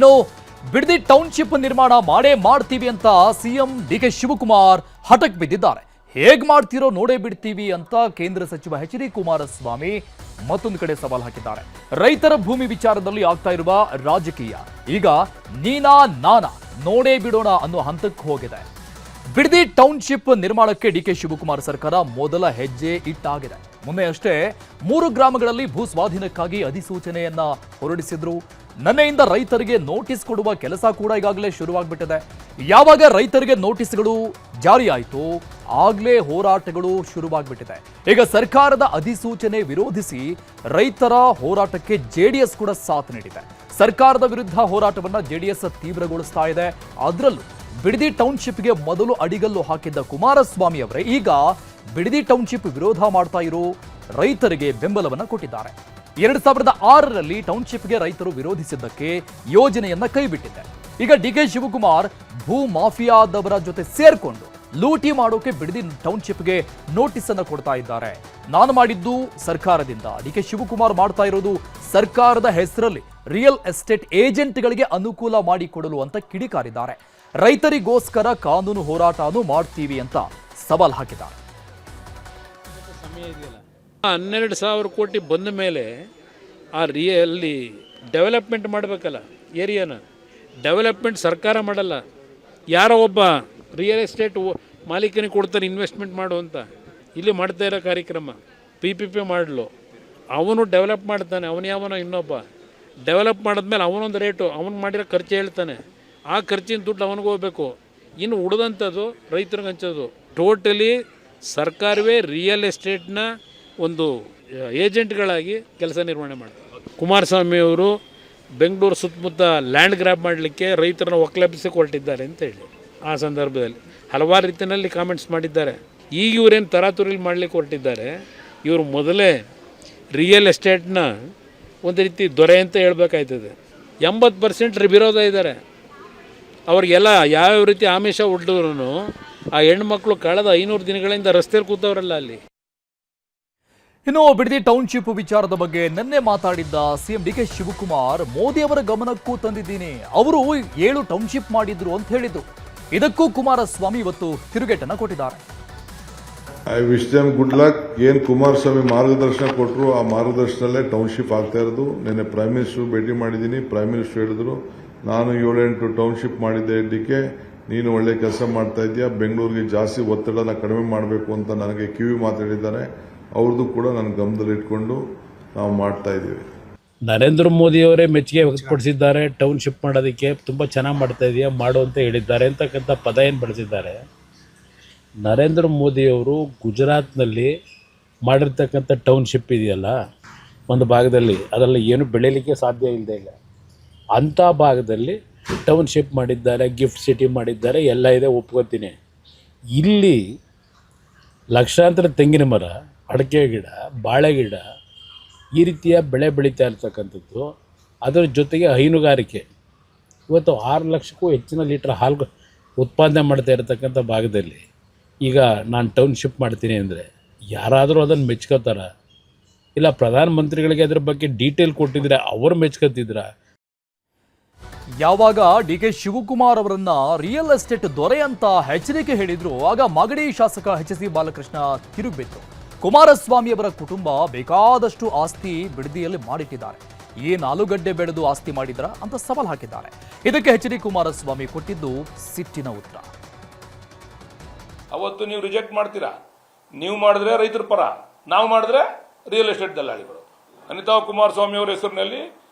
ಇನ್ನು ಬಿಡದಿ ಟೌನ್ಶಿಪ್ ನಿರ್ಮಾಣ ಮಾಡೇ ಮಾಡ್ತೀವಿ ಅಂತ ಸಿಎಂ ಡಿಕೆ ಶಿವಕುಮಾರ್ ಹಠಕ್ಕೆ ಬಿದ್ದಿದ್ದಾರೆ. ಹೇಗ್ ಮಾಡ್ತಿರೋ ನೋಡೇ ಬಿಡ್ತೀವಿ ಅಂತ ಕೇಂದ್ರ ಸಚಿವ ಎಚ್ ಡಿ ಕುಮಾರಸ್ವಾಮಿ ಮತ್ತೊಂದು ಕಡೆ ಸವಾಲ್ ಹಾಕಿದ್ದಾರೆ. ರೈತರ ಭೂಮಿ ವಿಚಾರದಲ್ಲಿ ಆಗ್ತಾ ಇರುವ ರಾಜಕೀಯ ಈಗ ನೀನಾ ನಾನಾ ನೋಡೇ ಬಿಡೋಣ ಅನ್ನೋ ಹಂತಕ್ಕೆ ಹೋಗಿದೆ. ಬಿಡದಿ ಟೌನ್ಶಿಪ್ ನಿರ್ಮಾಣಕ್ಕೆ ಡಿಕೆ ಶಿವಕುಮಾರ್ ಸರ್ಕಾರ ಮೊದಲ ಹೆಜ್ಜೆ ಇಟ್ಟಾಗಿದೆ. ಮೊನ್ನೆ ಅಷ್ಟೇ 3 ಗ್ರಾಮಗಳಲ್ಲಿ ಭೂ ಸ್ವಾಧೀನಕ್ಕಾಗಿ ಅಧಿಸೂಚನೆಯನ್ನ ಹೊರಡಿಸಿದ್ರು. ನಿನ್ನೆಯಿಂದ ರೈತರಿಗೆ ನೋಟಿಸ್ ಕೊಡುವ ಕೆಲಸ ಕೂಡ ಈಗಾಗಲೇ ಶುರುವಾಗ್ಬಿಟ್ಟಿದೆ. ಯಾವಾಗ ರೈತರಿಗೆ ನೋಟಿಸ್ಗಳು ಜಾರಿ ಆಯಿತು ಆಗ್ಲೇ ಹೋರಾಟಗಳು ಶುರುವಾಗ್ಬಿಟ್ಟಿದೆ. ಈಗ ಸರ್ಕಾರದ ಅಧಿಸೂಚನೆ ವಿರೋಧಿಸಿ ರೈತರ ಹೋರಾಟಕ್ಕೆ ಜೆಡಿಎಸ್ ಕೂಡ ಸಾಥ್ ನೀಡಿದೆ. ಸರ್ಕಾರದ ವಿರುದ್ಧ ಹೋರಾಟವನ್ನ ಜೆಡಿಎಸ್ ತೀವ್ರಗೊಳಿಸ್ತಾ ಇದೆ. ಅದರಲ್ಲೂ ಬಿಡದಿ ಟೌನ್ಶಿಪ್ಗೆ ಮೊದಲು ಅಡಿಗಲ್ಲು ಹಾಕಿದ್ದ ಕುಮಾರಸ್ವಾಮಿ ಅವರೇ ಈಗ ಬಿಡದಿ ಟೌನ್ಶಿಪ್ ವಿರೋಧ ಮಾಡ್ತಾ ಇರೋ ರೈತರಿಗೆ ಬೆಂಬಲವನ್ನ ಕೊಟ್ಟಿದ್ದಾರೆ. 2006ರಲ್ಲಿ ಟೌನ್ಶಿಪ್ಗೆ ರೈತರು ವಿರೋಧಿಸಿದ್ದಕ್ಕೆ ಯೋಜನೆಯನ್ನ ಕೈಬಿಟ್ಟಿದೆ. ಈಗ ಡಿಕೆ ಶಿವಕುಮಾರ್ ಭೂ ಮಾಫಿಯಾದವರ ಜೊತೆ ಸೇರ್ಕೊಂಡು ಲೂಟಿ ಮಾಡೋಕೆ ಬಿಡದಿ ಟೌನ್ಶಿಪ್ಗೆ ನೋಟಿಸ್ ಅನ್ನ ಕೊಡ್ತಾ ಇದ್ದಾರೆ. ನಾನು ಮಾಡಿದ್ದು ಸರ್ಕಾರದಿಂದ, ಡಿಕೆ ಶಿವಕುಮಾರ್ ಮಾಡ್ತಾ ಇರೋದು ಸರ್ಕಾರದ ಹೆಸರಲ್ಲಿ ರಿಯಲ್ ಎಸ್ಟೇಟ್ ಏಜೆಂಟ್ಗಳಿಗೆ ಅನುಕೂಲ ಮಾಡಿಕೊಡಲು ಅಂತ ಕಿಡಿಕಾರಿದ್ದಾರೆ. ರೈತರಿಗೋಸ್ಕರ ಕಾನೂನು ಹೋರಾಟನೂ ಮಾಡ್ತೀವಿ ಅಂತ ಸವಾಲ್ ಹಾಕಿದ್ದಾರೆ. 12,000 ಕೋಟಿ ಬಂದ ಮೇಲೆ ಅಲ್ಲಿ ಡೆವಲಪ್ಮೆಂಟ್ ಮಾಡಬೇಕಲ್ಲ. ಏರಿಯಾನ ಡೆವಲಪ್ಮೆಂಟ್ ಸರ್ಕಾರ ಮಾಡಲ್ಲ, ಯಾರೋ ಒಬ್ಬ ರಿಯಲ್ ಎಸ್ಟೇಟ್ ಮಾಲೀಕನಿಗೆ ಕೊಡ್ತಾನೆ ಇನ್ವೆಸ್ಟ್ಮೆಂಟ್ ಮಾಡು ಅಂತ. ಇಲ್ಲಿ ಮಾಡ್ತಾ ಇರೋ ಕಾರ್ಯಕ್ರಮ PPP ಮಾಡಲು ಅವನು ಡೆವಲಪ್ ಮಾಡ್ತಾನೆ, ಯಾವನೋ ಇನ್ನೊಬ್ಬ ಡೆವಲಪ್ ಮಾಡಿದ್ಮೇಲೆ ಅವನೊಂದು ರೇಟು, ಅವನು ಮಾಡಿರೋ ಖರ್ಚು ಹೇಳ್ತಾನೆ, ಆ ಖರ್ಚಿನ ದುಡ್ಡು ಅವನಿಗೆ ಹೋಗ್ಬೇಕು. ಇನ್ನು ಉಳಿದಂಥದ್ದು ರೈತರಿಗೆ ಹಂಚೋದು. ಟೋಟಲಿ ಸರ್ಕಾರವೇ ರಿಯಲ್ ಎಸ್ಟೇಟ್ನ ಒಂದು ಏಜೆಂಟ್ಗಳಾಗಿ ಕೆಲಸ ನಿರ್ವಹಣೆ ಮಾಡ್ತಾರೆ. ಕುಮಾರಸ್ವಾಮಿ ಅವರು ಬೆಂಗಳೂರು ಸುತ್ತಮುತ್ತ ಲ್ಯಾಂಡ್ ಗ್ರ್ಯಾಬ್ ಮಾಡಲಿಕ್ಕೆ ರೈತರನ್ನ ಒಕ್ಕಲೆಬ್ಬಿಸಿ ಹೊರಟಿದ್ದಾರೆ ಅಂತ ಹೇಳಿ ಆ ಸಂದರ್ಭದಲ್ಲಿ ಹಲವಾರು ರೀತಿಯಲ್ಲಿ ಕಾಮೆಂಟ್ಸ್ ಮಾಡಿದ್ದಾರೆ. ಈಗ ಇವರೇನು ತರಾತುರಿಲಿ ಮಾಡಲಿಕ್ಕೆ ಹೊರಟಿದ್ದಾರೆ. ಇವರು ಮೊದಲೇ ರಿಯಲ್ ಎಸ್ಟೇಟ್ನ ಒಂದು ರೀತಿ ದೊರೆ ಅಂತ ಹೇಳ್ಬೇಕಾಯ್ತದೆ. 80% ವಿರೋಧ ಇದ್ದಾರೆ. ಅವ್ರಿಗೆಲ್ಲ ಯಾವ್ಯಾವ ರೀತಿ ಆಮಿಷ ಹೊಡೆದ್ರು ಆ ಹೆಣ್ಮಕ್ಳು ಕಳೆದ 500 ದಿನಗಳಿಂದ ರಸ್ತೆಯಲ್ಲಿ ಕೂತವರಲ್ಲ ಅಲ್ಲಿ. ಇನ್ನು ಬಿಡದಿ ಟೌನ್ಶಿಪ್ ವಿಚಾರದ ಬಗ್ಗೆ ನಿನ್ನೆ ಮಾತಾಡಿದ್ದ ಸಿಎಂ ಡಿಕೆ ಶಿವಕುಮಾರ್ ಮೋದಿ ಅವರ ಗಮನಕ್ಕೂ ತಂದಿದ್ದೀನಿ, ಅವರು 7 ಟೌನ್ಶಿಪ್ ಮಾಡಿದ್ರು ಅಂತ ಹೇಳಿದ್ರು. ಇದಕ್ಕೂ ಕುಮಾರಸ್ವಾಮಿ ಇವತ್ತು ತಿರುಗೇಟನ್ನ ಕೊಟ್ಟಿದ್ದಾರೆ. I wish them good luck. ಏನ್ ಕುಮಾರಸ್ವಾಮಿ ಮಾರ್ಗದರ್ಶನ ಕೊಟ್ಟರು ಆ ಮಾರ್ಗದರ್ಶನಲ್ಲೇ ಟೌನ್ಶಿಪ್ ಆಗ್ತಾ ಇರೋದು. ನಿನ್ನೆ ಪ್ರೈಮ್ ಮಿನಿಸ್ಟರ್ ಭೇಟಿ ಮಾಡಿದ್ದೀನಿ. ಪ್ರೈಮ್ ಮಿನಿಸ್ಟರ್ ಹೇಳಿದ್ರು, ನಾನು 7-8 ಟೌನ್ಶಿಪ್ ಮಾಡಿದ್ದೆ, ಡಿಕೆ ನೀನು ಒಳ್ಳೆ ಕೆಲಸ ಮಾಡ್ತಾ ಇದೆಯಾ, ಬೆಂಗಳೂರಿಗೆ ಜಾಸ್ತಿ ಒತ್ತಡನ ಕಡಿಮೆ ಮಾಡಬೇಕು ಅಂತ ನನಗೆ ಕಿವಿ ಮಾತಾಡಿದ್ದಾರೆ. ಅವ್ರದ್ದು ಕೂಡ ನನ್ನ ಗಮನದಲ್ಲಿ ಇಟ್ಕೊಂಡು ನಾವು ಮಾಡ್ತಾ ಇದ್ದೀವಿ. ನರೇಂದ್ರ ಮೋದಿ ಅವರೇ ಮೆಚ್ಚುಗೆ ವ್ಯಕ್ತಪಡಿಸಿದ್ದಾರೆ. ಟೌನ್ಶಿಪ್ ಮಾಡೋದಕ್ಕೆ ತುಂಬ ಚೆನ್ನಾಗಿ ಮಾಡ್ತಾ ಇದೆಯಾ, ಮಾಡು ಅಂತ ಹೇಳಿದ್ದಾರೆ ಅಂತಕ್ಕಂಥ ಪದ ಏನು ಬಳಸಿದ್ದಾರೆ. ನರೇಂದ್ರ ಮೋದಿಯವರು ಗುಜರಾತ್ನಲ್ಲಿ ಮಾಡಿರ್ತಕ್ಕಂಥ ಟೌನ್ಶಿಪ್ ಇದೆಯಲ್ಲ ಒಂದು ಭಾಗದಲ್ಲಿ, ಅದರಲ್ಲಿ ಏನು ಬೆಳೀಲಿಕ್ಕೆ ಸಾಧ್ಯ ಇಲ್ಲದೆ ಇಲ್ಲ ಅಂಥ ಭಾಗದಲ್ಲಿ ಟೌನ್ಶಿಪ್ ಮಾಡಿದ್ದಾರೆ, ಗಿಫ್ಟ್ ಸಿಟಿ ಮಾಡಿದ್ದಾರೆ, ಎಲ್ಲ ಇದೆ, ಒಪ್ಕೋತೀನಿ. ಇಲ್ಲಿ ಲಕ್ಷಾಂತರ ತೆಂಗಿನ ಮರ, ಅಡಿಕೆ ಗಿಡ, ಬಾಳೆ ಗಿಡ ಈ ರೀತಿಯ ಬೆಳೆ ಬೆಳೀತಾ ಇರ್ತಕ್ಕಂಥದ್ದು. ಅದರ ಜೊತೆಗೆ ಹೈನುಗಾರಿಕೆ ಇವತ್ತು 6 ಲಕ್ಷಕ್ಕೂ ಹೆಚ್ಚಿನ ಲೀಟ್ರ್ ಹಾಲು ಉತ್ಪಾದನೆ ಮಾಡ್ತಾ ಇರತಕ್ಕಂಥ ಭಾಗದಲ್ಲಿ ಈಗ ನಾನು ಟೌನ್ಶಿಪ್ ಮಾಡ್ತೀನಿ ಅಂದರೆ ಯಾರಾದರೂ ಅದನ್ನು ಮೆಚ್ಕೋತಾರ? ಇಲ್ಲ ಪ್ರಧಾನಮಂತ್ರಿಗಳಿಗೆ ಅದ್ರ ಬಗ್ಗೆ ಡೀಟೇಲ್ ಕೊಟ್ಟಿದ್ರೆ ಅವರು ಮೆಚ್ಕೋತಿದ್ರ? ಯಾವಾಗ ಡಿಕೆ ಶಿವಕುಮಾರ್ ಅವರನ್ನ ರಿಯಲ್ ಎಸ್ಟೇಟ್ ದೊರೆ ಅಂತ ಎಚ್ಚರಿಕೆ ಹೇಳಿದ್ರು ಆಗ ಮಾಗಡಿ ಶಾಸಕ HC ಬಾಲಕೃಷ್ಣ ತಿರುಗಿಬಿದ್ರು. ಕುಮಾರಸ್ವಾಮಿ ಅವರ ಕುಟುಂಬ ಬೇಕಾದಷ್ಟು ಆಸ್ತಿ ಬಿಡದಿಯಲ್ಲಿ ಮಾಡಿಟ್ಟಿದ್ದಾರೆ, ಏನ್ ಆಲೂಗಡ್ಡೆ ಬೆಳೆದು ಆಸ್ತಿ ಮಾಡಿದ್ರ ಅಂತ ಸವಾಲ್ ಹಾಕಿದ್ದಾರೆ. ಇದಕ್ಕೆ HD ಕುಮಾರಸ್ವಾಮಿ ಕೊಟ್ಟಿದ್ದು ಸಿಟ್ಟಿನ ಉತ್ತರ. ಅವತ್ತು ನೀವು ರಿಜೆಕ್ಟ್ ಮಾಡ್ತೀರಾ, ನೀವು ಮಾಡಿದ್ರೆ ರೈತರ ಪರ, ನಾವು ಮಾಡಿದ್ರೆ ರಿಯಲ್ ಎಸ್ಟೇಟ್ ದಲ್ಲಾಳಿಗಳು. ಅನಿತಾ ಕುಮಾರಸ್ವಾಮಿ ಅವರ ಹೆಸರಿನಲ್ಲಿ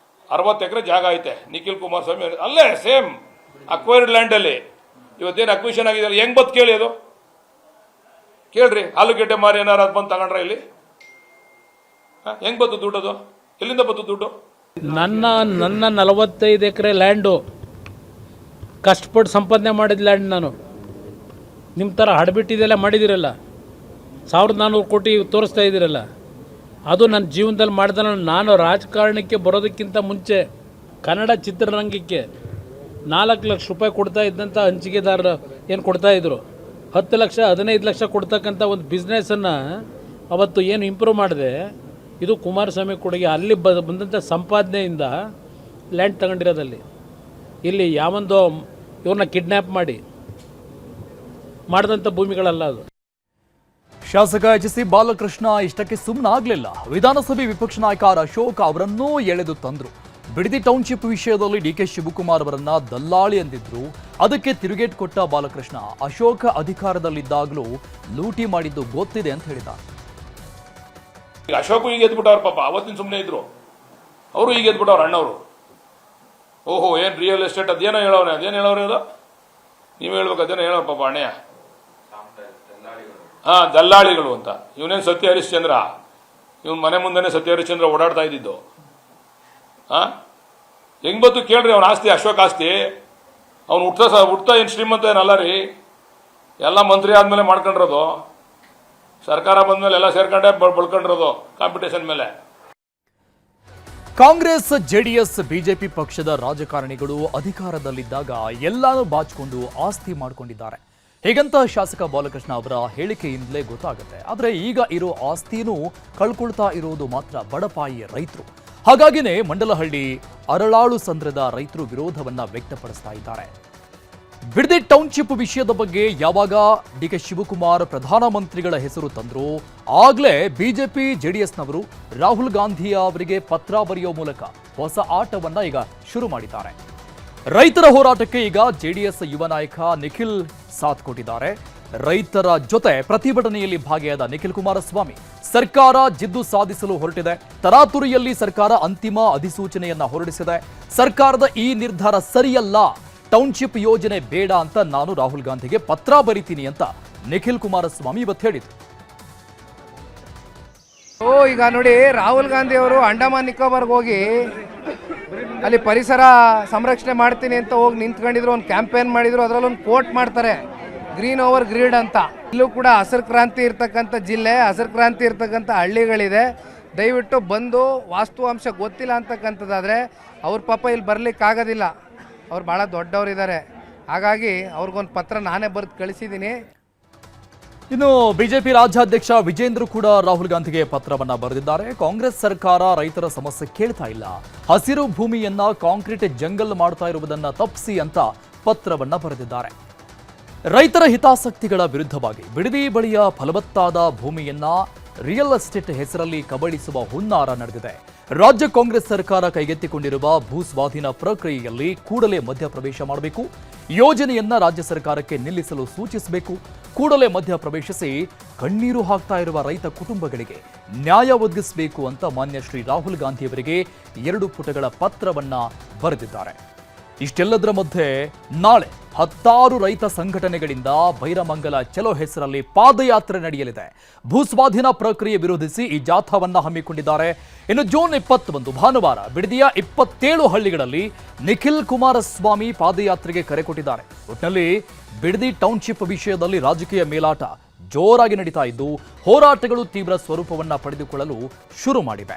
60 ಎಕರೆ ಜಾಗ ಐತೆ. ನಿಖಿಲ್ ಕುಮಾರಸ್ವಾಮಿ ಅಲ್ಲೇ ಸೇಮ್ ಅಕ್ವೈರ್ಡ್ ಲ್ಯಾಂಡಲ್ಲಿ ಇವತ್ತೇನು ಅಕ್ವಿಷನ್ ಆಗಿದೆ, ಹೆಂಗ್ ಬತ್ ಕೇಳಿ, ಅದು ಕೇಳ್ರಿ. ಆಲೂಗೆಡ್ಡೆ ಮಾರಿ ಏನಾರು ಅದು ಬಂದು ತಗೊಂಡ್ರೆ ಇಲ್ಲಿ ಹೆಂಗ್ ಬತ್ತು ದುಡ್ಡು? ಅದು ಎಲ್ಲಿಂದ ಬತ್ತು ದುಡ್ಡು? ನನ್ನ 45 ಎಕರೆ ಲ್ಯಾಂಡು ಕಷ್ಟಪಟ್ಟು ಸಂಪಾದನೆ ಮಾಡಿದ ಲ್ಯಾಂಡ್ ನಾನು. ನಿಮ್ಮ ಥರ ಹಡಬಿಟ್ಟಿದೆಲ್ಲ ಮಾಡಿದಿರಲ್ಲ, 1400 ಕೋಟಿ ತೋರಿಸ್ತಾ ಇದ್ದೀರಲ್ಲ, ಅದು ನನ್ನ ಜೀವನದಲ್ಲಿ ಮಾಡಿದ. ನಾನು ರಾಜಕಾರಣಕ್ಕೆ ಬರೋದಕ್ಕಿಂತ ಮುಂಚೆ ಕನ್ನಡ ಚಿತ್ರರಂಗಕ್ಕೆ 4 ಲಕ್ಷ ರೂಪಾಯಿ ಕೊಡ್ತಾ ಇದ್ದಂಥ ಹಂಚಿಕೆದಾರರು ಏನು ಕೊಡ್ತಾಯಿದ್ರು, 10 ಲಕ್ಷ 15 ಲಕ್ಷ ಕೊಡ್ತಕ್ಕಂಥ ಒಂದು ಬಿಸ್ನೆಸ್ಸನ್ನು ಅವತ್ತು ಏನು ಇಂಪ್ರೂವ್ ಮಾಡಿದೆ. ಇದು ಕುಮಾರಸ್ವಾಮಿ ಕೊಡುಗೆ. ಅಲ್ಲಿ ಬಂದಂಥ ಸಂಪಾದನೆಯಿಂದ ಲ್ಯಾಂಡ್ ತಗೊಂಡಿರೋದಲ್ಲಿ ಇಲ್ಲಿ ಯಾವೊಂದೋ ಇವ್ರನ್ನ ಕಿಡ್ನ್ಯಾಪ್ ಮಾಡಿದಂಥ ಭೂಮಿಗಳಲ್ಲ ಅದು. ಶಾಸಕ ಎಚ್.ಸಿ. ಬಾಲಕೃಷ್ಣ ಇಷ್ಟಕ್ಕೆ ಸುಮ್ಮನಾಗಲಿಲ್ಲ. ವಿಧಾನಸಭೆ ವಿಪಕ್ಷ ನಾಯಕ ಆರ್ ಅಶೋಕ್ ಅವರನ್ನೂ ಎಳೆದು ತಂದ್ರು. ಬಿಡದಿ ಟೌನ್ಶಿಪ್ ವಿಷಯದಲ್ಲಿ ಡಿ.ಕೆ. ಶಿವಕುಮಾರ್ ಅವರನ್ನ ದಲ್ಲಾಳಿ ಅಂದಿದ್ರು. ಅದಕ್ಕೆ ತಿರುಗೇಟ್ ಕೊಟ್ಟ ಬಾಲಕೃಷ್ಣ ಅಶೋಕ್ ಅಧಿಕಾರದಲ್ಲಿದ್ದಾಗಲೂ ಲೂಟಿ ಮಾಡಿದ್ದು ಗೊತ್ತಿದೆ ಅಂತ ಹೇಳಿದ್ದಾರೆ. ಈಗ ಅಶೋಕ್ ಈಗ ಎದ್ಬಿಟ್ಟವ್ರ ಪಾಪ, ಅವತ್ತಿನ ಸುಮ್ಮನೆ ಇದ್ರು, ಅವರು ಈಗ ಎದ್ಬಿಟ್ಟವ್ರ ಅಣ್ಣವರು. ಓಹೋ ಏನ್ ರಿಯಲ್ ಎಸ್ಟೇಟ್ ಅದೇನೋ ಹೇಳೋನೆ, ಅದೇನು ಹೇಳೋರು ಅದು ನೀವು ಹೇಳ್ಬೇಕು, ಅದೇನೋ ಹೇಳೋ ಪಾಪ ಅಣ್ಣಯ್ಯ. ದಲ್ಲಾಳಿಗಳು ಅಂತ. ಇವನೇನು ಸತ್ಯ ಹರಿಶ್ಚಂದ್ರ, ಇವನ್ ಮನೆ ಮುಂದೆನೆ ಸತ್ಯ ಹರಿಶ್ಚಂದ್ರ ಓಡಾಡ್ತಾ ಇದ್ದಿದ್ದು. ಹೆಂಗ್ ಬಂತು ಕೇಳ್ರಿ ಅವನ ಆಸ್ತಿ, ಅಶೋಕ್ ಆಸ್ತಿ. ಅವ್ನು ಹುಟ್ತಾ ಏನು ಶ್ರೀಮಂತ ಏನಲ್ಲ ರೀ, ಎಲ್ಲ ಮಂತ್ರಿ ಆದ್ಮೇಲೆ ಮಾಡ್ಕೊಂಡಿರೋದು, ಸರ್ಕಾರ ಬಂದ್ಮೇಲೆ ಎಲ್ಲ ಸೇರ್ಕೊಂಡೆ ಬಳ್ಕೊಂಡಿರೋದು ಕಾಂಪಿಟೇಷನ್ ಮೇಲೆ. ಕಾಂಗ್ರೆಸ್, ಜೆಡಿಎಸ್, ಬಿಜೆಪಿ ಪಕ್ಷದ ರಾಜಕಾರಣಿಗಳು ಅಧಿಕಾರದಲ್ಲಿದ್ದಾಗ ಎಲ್ಲಾನು ಬಾಚಿಕೊಂಡು ಆಸ್ತಿ ಮಾಡಿಕೊಂಡಿದ್ದಾರೆ. ಹೀಗಂತ ಶಾಸಕ ಬಾಲಕೃಷ್ಣ ಅವರ ಹೇಳಿಕೆಯಿಂದಲೇ ಗೊತ್ತಾಗುತ್ತೆ. ಆದರೆ ಈಗ ಇರೋ ಆಸ್ತಿನೂ ಕಳ್ಕೊಳ್ತಾ ಇರೋದು ಮಾತ್ರ ಬಡಪಾಯಿಯ ರೈತರು. ಹಾಗಾಗಿನೇ ಮಂಡಲಹಳ್ಳಿ ಅರಳಾಳು ಸಂದ್ರದ ರೈತರು ವಿರೋಧವನ್ನ ವ್ಯಕ್ತಪಡಿಸ್ತಾ ಇದ್ದಾರೆ. ಬಿಡದಿ ಟೌನ್ಶಿಪ್ ವಿಷಯದ ಬಗ್ಗೆ ಯಾವಾಗ ಡಿ.ಕೆ. ಶಿವಕುಮಾರ್ ಪ್ರಧಾನಮಂತ್ರಿಗಳ ಹೆಸರು ತಂದ್ರು, ಆಗ್ಲೇ ಬಿಜೆಪಿ, ಜೆಡಿಎಸ್ನವರು ರಾಹುಲ್ ಗಾಂಧಿ ಅವರಿಗೆ ಪತ್ರ ಬರೆಯೋ ಮೂಲಕ ಹೊಸ ಆಟವನ್ನ ಈಗ ಶುರು ಮಾಡಿದ್ದಾರೆ. ರೈತರ ಹೋರಾಟಕ್ಕೆ ಈಗ ಜೆಡಿಎಸ್ ಯುವ ನಾಯಕ ನಿಖಿಲ್ ಸಾಥ್ ಕೊಟ್ಟಿದ್ದಾರೆ. ರೈತರ ಜೊತೆ ಪ್ರತಿಭಟನೆಯಲ್ಲಿ ಭಾಗಿಯಾದ ನಿಖಿಲ್ ಕುಮಾರಸ್ವಾಮಿ ಸರ್ಕಾರ ಜಿದ್ದು ಸಾಧಿಸಲು ಹೊರಟಿದೆ, ತರಾತುರಿಯಲ್ಲಿ ಸರ್ಕಾರ ಅಂತಿಮ ಅಧಿಸೂಚನೆಯನ್ನ ಹೊರಡಿಸಿದೆ, ಸರ್ಕಾರದ ಈ ನಿರ್ಧಾರ ಸರಿಯಲ್ಲ, ಟೌನ್ಶಿಪ್ ಯೋಜನೆ ಬೇಡ ಅಂತ ನಾನು ರಾಹುಲ್ ಗಾಂಧಿಗೆ ಪತ್ರ ಬರೀತೀನಿ ಅಂತ ನಿಖಿಲ್ ಕುಮಾರಸ್ವಾಮಿ ಇವತ್ತು ಹೇಳಿದರು. ಈಗ ನೋಡಿ, ರಾಹುಲ್ ಗಾಂಧಿ ಅವರು ಅಂಡಮಾನ್ ನಿಕೋಬಾರ್ಗೆ ಹೋಗಿ ಅಲ್ಲಿ ಪರಿಸರ ಸಂರಕ್ಷಣೆ ಮಾಡ್ತೀನಿ ಅಂತ ಹೋಗಿ ನಿಂತ್ಕೊಂಡಿದ್ರು, ಒಂದು ಕ್ಯಾಂಪೇನ್ ಮಾಡಿದ್ರು, ಅದರಲ್ಲೊಂದು ಕೋಟ್ ಮಾಡ್ತಾರೆ, ಗ್ರೀನ್ ಓವರ್ ಗ್ರೀಡ್ ಅಂತ. ಇಲ್ಲೂ ಕೂಡ ಹಸಿರು ಕ್ರಾಂತಿ ಇರ್ತಕ್ಕಂಥ ಜಿಲ್ಲೆ, ಹಸಿರು ಕ್ರಾಂತಿ ಇರ್ತಕ್ಕಂಥ ಹಳ್ಳಿಗಳಿದೆ. ದಯವಿಟ್ಟು ಬಂದು ವಾಸ್ತವಾಂಶ ಗೊತ್ತಿಲ್ಲ ಅಂತಕ್ಕಂಥದ್ದಾದರೆ ಅವ್ರ ಪಾಪ ಇಲ್ಲಿ ಬರ್ಲಿಕ್ಕೆ ಆಗೋದಿಲ್ಲ. ಅವ್ರು ಭಾಳ ದೊಡ್ಡವರಿದ್ದಾರೆ. ಹಾಗಾಗಿ ಅವ್ರಿಗೊಂದು ಪತ್ರ ನಾನೇ ಬರೆದು ಕಳಿಸಿದ್ದೀನಿ. ಇನ್ನು ಬಿಜೆಪಿ ರಾಜ್ಯಾಧ್ಯಕ್ಷ ವಿಜೇಂದ್ರ ಕೂಡ ರಾಹುಲ್ ಗಾಂಧಿಗೆ ಪತ್ರವನ್ನ ಬರೆದಿದ್ದಾರೆ. ಕಾಂಗ್ರೆಸ್ ಸರ್ಕಾರ ರೈತರ ಸಮಸ್ಯೆ ಕೇಳ್ತಾ ಇಲ್ಲ, ಹಸಿರು ಭೂಮಿಯನ್ನ ಕಾಂಕ್ರೀಟ್ ಜಂಗಲ್ ಮಾಡ್ತಾ ಇರುವುದನ್ನ ತಪ್ಪಿಸಿ ಅಂತ ಪತ್ರವನ್ನ ಬರೆದಿದ್ದಾರೆ. ರೈತರ ಹಿತಾಸಕ್ತಿಗಳ ವಿರುದ್ಧವಾಗಿ ಬಿಡದಿ ಬಳಿಯ ಫಲವತ್ತಾದ ಭೂಮಿಯನ್ನ ರಿಯಲ್ ಎಸ್ಟೇಟ್ ಹೆಸರಲ್ಲಿ ಕಬಳಿಸುವ ಹುನ್ನಾರ ನಡೆದಿದೆ. ರಾಜ್ಯ ಕಾಂಗ್ರೆಸ್ ಸರ್ಕಾರ ಕೈಗೆತ್ತಿಕೊಂಡಿರುವ ಭೂ ಸ್ವಾಧೀನ ಪ್ರಕ್ರಿಯೆಯಲ್ಲಿ ಕೂಡಲೇ ಮಧ್ಯಪ್ರವೇಶ ಮಾಡಬೇಕು, ಯೋಜನೆಯನ್ನ ರಾಜ್ಯ ಸರ್ಕಾರಕ್ಕೆ ನಿಲ್ಲಿಸಲು ಸೂಚಿಸಬೇಕು, ಕೂಡಲೇ ಮಧ್ಯಪ್ರವೇಶಿಸಿ ಕಣ್ಣೀರು ಹಾಕ್ತಾ ಇರುವ ರೈತ ಕುಟುಂಬಗಳಿಗೆ ನ್ಯಾಯ ಒದಗಿಸಬೇಕು ಅಂತ ಮಾನ್ಯ ಶ್ರೀ ರಾಹುಲ್ ಗಾಂಧಿಯವರಿಗೆ 2 ಪುಟಗಳ ಪತ್ರವನ್ನ ಬರೆದಿದ್ದಾರೆ. ಇಷ್ಟೆಲ್ಲದರ ಮಧ್ಯೆ ನಾಳೆ 10 ರೈತ ಸಂಘಟನೆಗಳಿಂದ ಬೈರಮಂಗಲ ಚಲೋ ಹೆಸರಲ್ಲಿ ಪಾದಯಾತ್ರೆ ನಡೆಯಲಿದೆ. ಭೂಸ್ವಾಧೀನ ಪ್ರಕ್ರಿಯೆ ವಿರೋಧಿಸಿ ಈ ಜಾಥಾವನ್ನ ಹಮ್ಮಿಕೊಂಡಿದ್ದಾರೆ. ಇನ್ನು ಜೂನ್ 21 ಭಾನುವಾರ ಬಿಡದಿಯ 27 ಹಳ್ಳಿಗಳಲ್ಲಿ ನಿಖಿಲ್ ಕುಮಾರಸ್ವಾಮಿ ಪಾದಯಾತ್ರೆಗೆ ಕರೆ ಕೊಟ್ಟಿದ್ದಾರೆ. ಒಟ್ಟಿನಲ್ಲಿ ಬಿಡದಿ ಟೌನ್ಶಿಪ್ ವಿಷಯದಲ್ಲಿ ರಾಜಕೀಯ ಮೇಲಾಟ ಜೋರಾಗಿ ನಡೀತಾ ಇದ್ದು, ಹೋರಾಟಗಳು ತೀವ್ರ ಸ್ವರೂಪವನ್ನ ಪಡೆದುಕೊಳ್ಳಲು ಶುರು ಮಾಡಿವೆ.